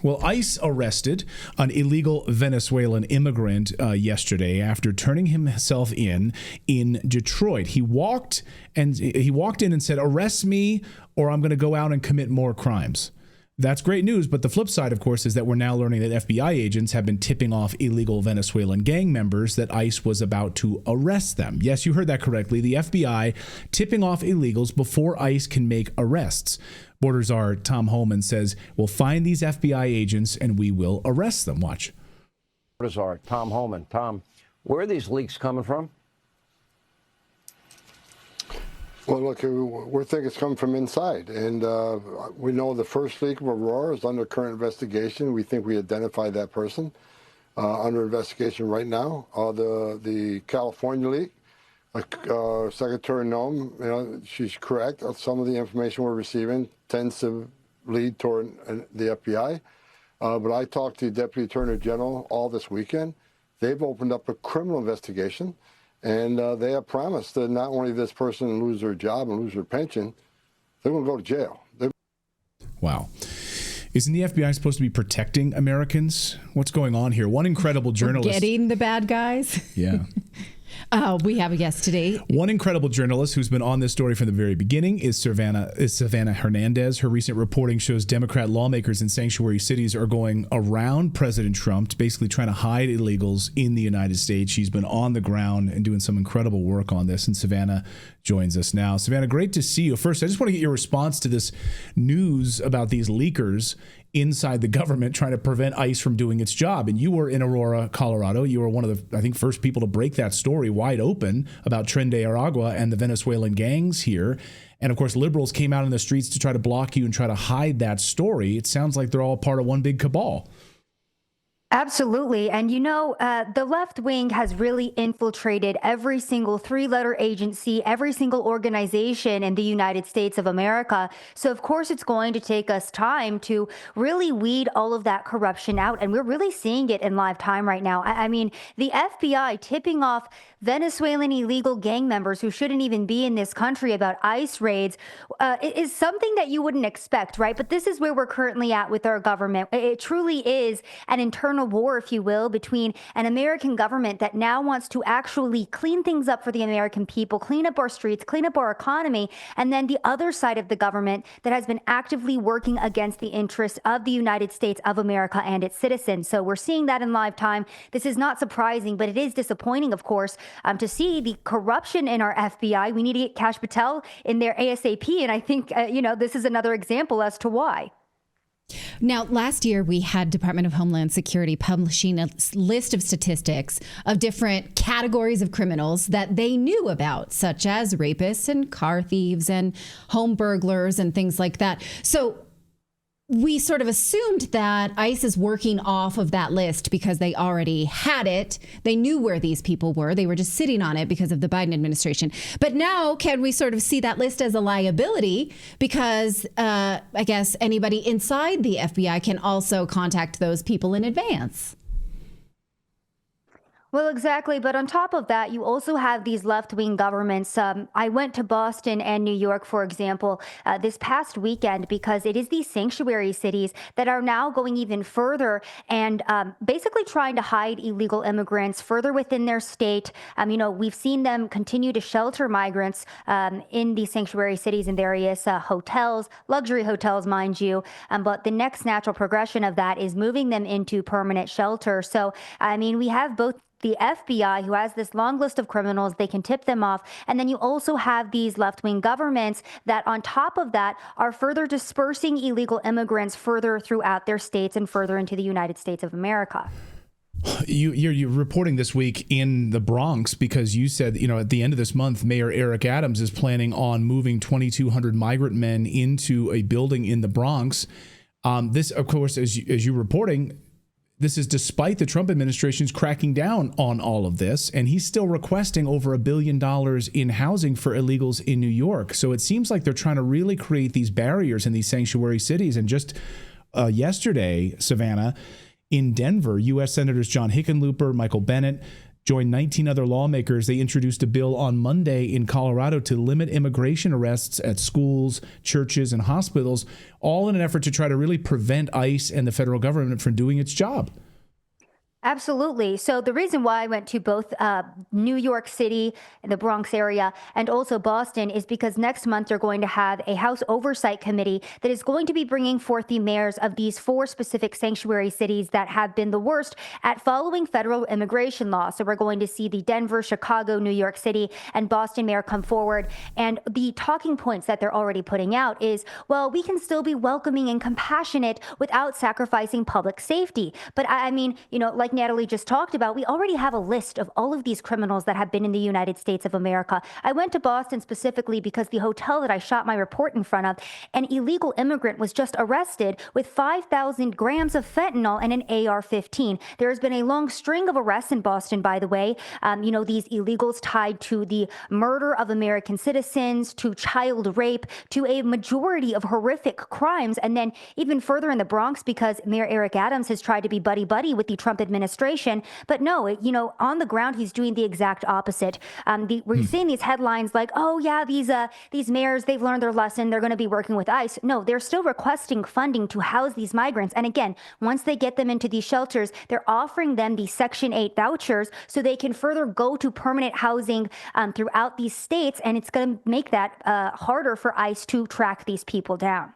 Well, ICE arrested an illegal Venezuelan immigrant yesterday after turning himself in Detroit. He walked in and said, "Arrest me, or I'm going to go out and commit more crimes." That's great news, but the flip side, of course, is that we're now learning that FBI agents have been tipping off illegal Venezuelan gang members that ICE was about to arrest them. Yes, you heard that correctly. The FBI tipping off illegals before ICE can make arrests. Border Czar Tom Homan says, "We'll find these FBI agents and we will arrest them." Watch. Border Czar Tom Homan. Tom, where are these leaks coming from? Well, look, we think it's coming from inside, and we know the first leak of Aurora is under current investigation. We think we identified that person under investigation right now. The California leak, Secretary Noem, she's correct. Some of the information we're receiving tends to lead toward the FBI. But I talked to the Deputy Attorney General all this weekend. They've opened up a criminal investigation. And they have promised that not only this person lose their job and lose their pension, they're going to go to jail. Wow. Isn't the FBI supposed to be protecting Americans? What's going on here? One incredible journalist. Getting the bad guys? Yeah. We have a guest today. One incredible journalist who's been on this story from the very beginning is Savannah Hernandez. Her recent reporting shows Democrat lawmakers in sanctuary cities are going around President Trump, basically trying to hide illegals in the United States. She's been on the ground and doing some incredible work on this, and Savannah joins us now. Savannah, great to see you. First, I just want to get your response to this news about these leakers inside the government trying to prevent ICE from doing its job. And you were in Aurora, Colorado. You were one of the, I think, first people to break that story wide open about Tren de Aragua and the Venezuelan gangs here. And of course, liberals came out in the streets to try to block you and try to hide that story. It sounds like they're all part of one big cabal. Absolutely. And, the left wing has really infiltrated every single three-letter agency, every single organization in the United States of America. So, of course, it's going to take us time to really weed all of that corruption out. And we're really seeing it in live time right now. I mean, the FBI tipping off Venezuelan illegal gang members who shouldn't even be in this country about ICE raids is something that you wouldn't expect, right? But this is where we're currently at with our government. It truly is an internal war, if you will, between an American government that now wants to actually clean things up for the American people, clean up our streets, clean up our economy, and then the other side of the government that has been actively working against the interests of the United States of America and its citizens. So we're seeing that in live time. This is not surprising, but it is disappointing, of course, to see the corruption in our FBI. We need to get Kash Patel in there ASAP. And I think, this is another example as to why. Now, last year, we had Department of Homeland Security publishing a list of statistics of different categories of criminals that they knew about, such as rapists and car thieves and home burglars and things like that. So we sort of assumed that ICE is working off of that list because they already had it. They knew where these people were. They were just sitting on it because of the Biden administration. But now can we sort of see that list as a liability? Because I guess anybody inside the FBI can also contact those people in advance. Well, exactly. But on top of that, you also have these left-wing governments. I went to Boston and New York, for example, this past weekend, because it is these sanctuary cities that are now going even further and basically trying to hide illegal immigrants further within their state. We've seen them continue to shelter migrants in these sanctuary cities in various hotels, luxury hotels, mind you. But the next natural progression of that is moving them into permanent shelter. So, we have both the FBI, who has this long list of criminals, they can tip them off. And then you also have these left-wing governments that on top of that are further dispersing illegal immigrants further throughout their states and further into the United States of America. You're reporting this week in the Bronx because you said, at the end of this month, Mayor Eric Adams is planning on moving 2,200 migrant men into a building in the Bronx. This, of course, as you're reporting, this is despite the Trump administration's cracking down on all of this, and he's still requesting over $1 billion in housing for illegals in New York. So it seems like they're trying to really create these barriers in these sanctuary cities. And just yesterday, Savannah, in Denver, U.S. Senators John Hickenlooper, Michael Bennet, joined 19 other lawmakers. They introduced a bill on Monday in Colorado to limit immigration arrests at schools, churches, and hospitals, all in an effort to try to really prevent ICE and the federal government from doing its job. Absolutely. So the reason why I went to both New York City, the Bronx area, and also Boston is because next month they're going to have a House Oversight Committee that is going to be bringing forth the mayors of these 4 specific sanctuary cities that have been the worst at following federal immigration law. So we're going to see the Denver, Chicago, New York City, and Boston mayor come forward. And the talking points that they're already putting out is, well, we can still be welcoming and compassionate without sacrificing public safety. But I mean, like Natalie just talked about, we already have a list of all of these criminals that have been in the United States of America. I went to Boston specifically because the hotel that I shot my report in front of, an illegal immigrant was just arrested with 5,000 grams of fentanyl and an AR-15. There has been a long string of arrests in Boston, by the way. These illegals tied to the murder of American citizens, to child rape, to a majority of horrific crimes. And then even further in the Bronx, because Mayor Eric Adams has tried to be buddy-buddy with the Trump administration. But no, on the ground, he's doing the exact opposite. We're seeing these headlines like, oh, yeah, these mayors, they've learned their lesson. They're going to be working with ICE. No, they're still requesting funding to house these migrants. And again, once they get them into these shelters, they're offering them the Section 8 vouchers so they can further go to permanent housing throughout these states. And it's going to make that harder for ICE to track these people down.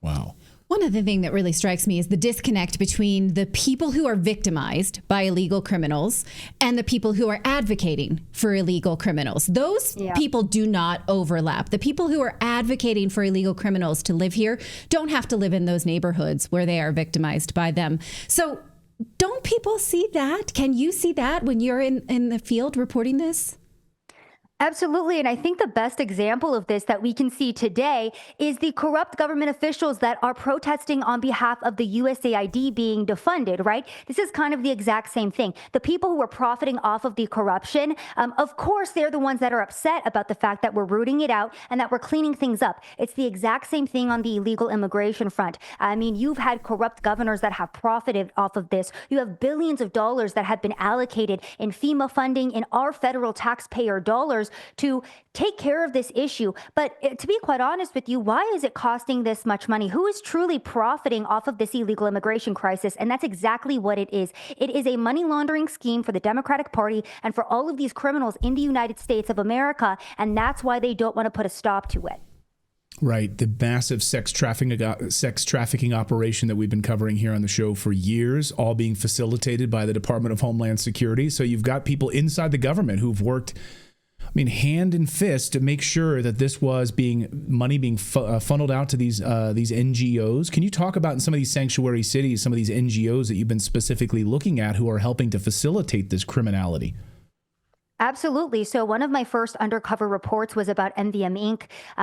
Wow. One other thing that really strikes me is the disconnect between the people who are victimized by illegal criminals and the people who are advocating for illegal criminals. Those people do not overlap. The people who are advocating for illegal criminals to live here don't have to live in those neighborhoods where they are victimized by them. So don't people see that? Can you see that when you're in the field reporting this? Absolutely. And I think the best example of this that we can see today is the corrupt government officials that are protesting on behalf of the USAID being defunded, right? This is kind of the exact same thing. The people who are profiting off of the corruption, of course, they're the ones that are upset about the fact that we're rooting it out and that we're cleaning things up. It's the exact same thing on the illegal immigration front. I mean, you've had corrupt governors that have profited off of this. You have billions of dollars that have been allocated in FEMA funding, in our federal taxpayer dollars, to take care of this issue. But to be quite honest with you, why is it costing this much money? Who is truly profiting off of this illegal immigration crisis? And that's exactly what it is. It is a money laundering scheme for the Democratic Party and for all of these criminals in the United States of America. And that's why they don't want to put a stop to it. Right. The massive sex trafficking operation that we've been covering here on the show for years, all being facilitated by the Department of Homeland Security. So you've got people inside the government who've worked hand and fist to make sure that this was money being funneled out to these NGOs. Can you talk about in some of these sanctuary cities, some of these NGOs that you've been specifically looking at who are helping to facilitate this criminality? Absolutely. So one of my first undercover reports was about MVM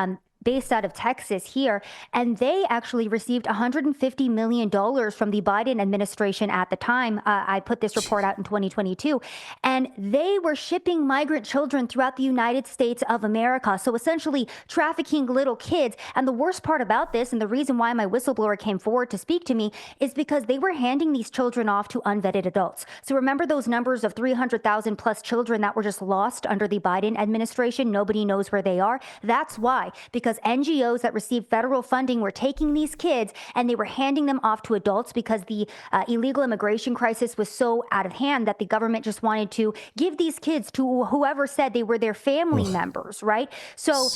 Inc., based out of Texas here, and they actually received $150 million from the Biden administration at the time. I put this report out in 2022, and they were shipping migrant children throughout the United States of America. So essentially trafficking little kids. And the worst part about this, and the reason why my whistleblower came forward to speak to me, is because they were handing these children off to unvetted adults. So remember those numbers of 300,000 plus children that were just lost under the Biden administration? Nobody knows where they are. That's why, because NGOs that received federal funding were taking these kids and they were handing them off to adults because the illegal immigration crisis was so out of hand that the government just wanted to give these kids to whoever said they were their family members, right? So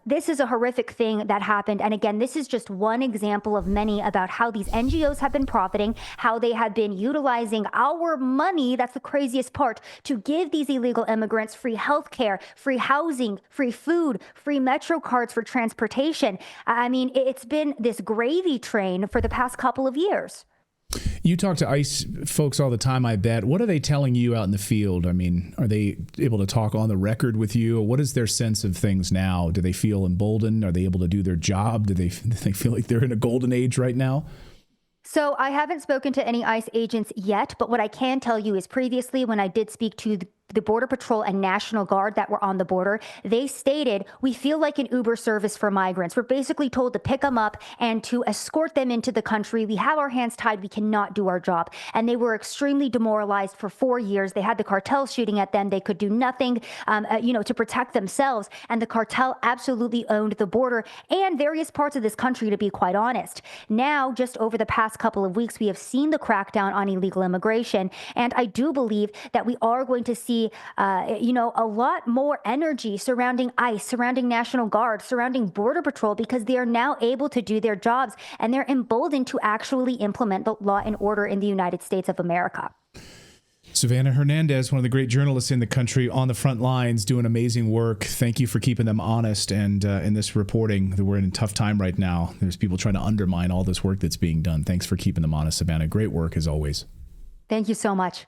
this is a horrific thing that happened. And again, this is just one example of many about how these NGOs have been profiting, how they have been utilizing our money, that's the craziest part, to give these illegal immigrants free health care, free housing, free food, free Metro cards for transportation. I mean, it's been this gravy train for the past couple of years. You talk to ICE folks all the time, I bet. What are they telling you out in the field? I mean, are they able to talk on the record with you? What is their sense of things now? Do they feel emboldened? Are they able to do their job? Do they feel like they're in a golden age right now? So I haven't spoken to any ICE agents yet, but what I can tell you is previously when I did speak to the Border Patrol and National Guard that were on the border, they stated, we feel like an Uber service for migrants. We're basically told to pick them up and to escort them into the country. We have our hands tied. We cannot do our job. And they were extremely demoralized for 4 years. They had the cartel shooting at them. They could do nothing, to protect themselves. And the cartel absolutely owned the border and various parts of this country, to be quite honest. Now, just over the past couple of weeks, we have seen the crackdown on illegal immigration. And I do believe that we are going to see, a lot more energy surrounding ICE, surrounding National Guard, surrounding Border Patrol, because they are now able to do their jobs and they're emboldened to actually implement the law and order in the United States of America. Savannah Hernandez, one of the great journalists in the country, on the front lines, doing amazing work. Thank you for keeping them honest. And in this reporting, we're in a tough time right now. There's people trying to undermine all this work that's being done. Thanks for keeping them honest, Savannah. Great work as always. Thank you so much.